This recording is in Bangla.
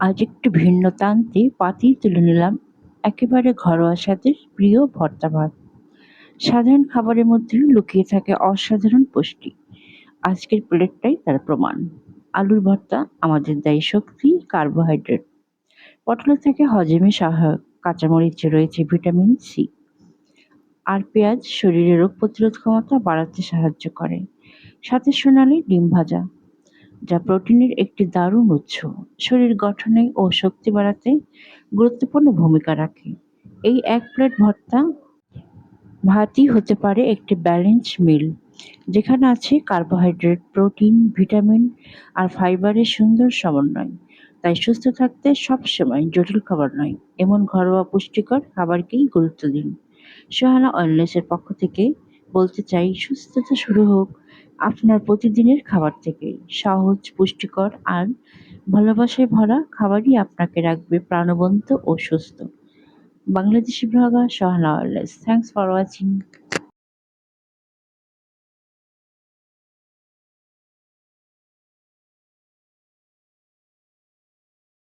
আজ একটু ভিন্ন টানতে পাতেই তুলে নিলাম একেবারে ঘরোয়া স্বাদের প্রিয় ভর্তা ভাত। সাধারণ খাবারের মধ্যেও লুকিয়ে থাকে অসাধারণ পুষ্টি। আজকের প্লেটটাই তার প্রমাণ। আলুর ভর্তা আমাদের দেয় শক্তি, কার্বোহাইড্রেট। পটলে থাকে হজমে সহায়ক, কাঁচামরিচে রয়েছে ভিটামিন সি। আর পেঁয়াজ শরীরে রোগ প্রতিরোধ ক্ষমতা বাড়াতে সাহায্য করে। সাথে সোনালি ডিম ভাজা, যা প্রোটিনের একটি দারুণ উৎস। শরীর গঠনে ও শক্তি বাড়াতে গুরুত্বপূর্ণ ভূমিকা রাখে। এই এক প্লেট ভর্তা ভাতই হতে পারে একটি ব্যালেন্স মিল, যেখানে আছে কার্বোহাইড্রেট, প্রোটিন, ভিটামিন আর ফাইবারের সুন্দর সমন্বয়। তাই সুস্থ থাকতে সবসময় জটিল খাবার নয়, এমন ঘরোয়া পুষ্টিকর খাবারকেই গুরুত্ব দিন। সোহানা ওয়েলনেসের পক্ষ থেকে বলতে চাই, সুস্থতা শুরু হোক আপনার প্রতিদিনের খাবার থেকেই। সহজ, পুষ্টিকর আর ভালোবাসায় ভরা খাবারই আপনাকে রাখবে প্রাণবন্ত ও সুস্থ। Bangladeshi blogger Sohana wellness. Thanks for watching.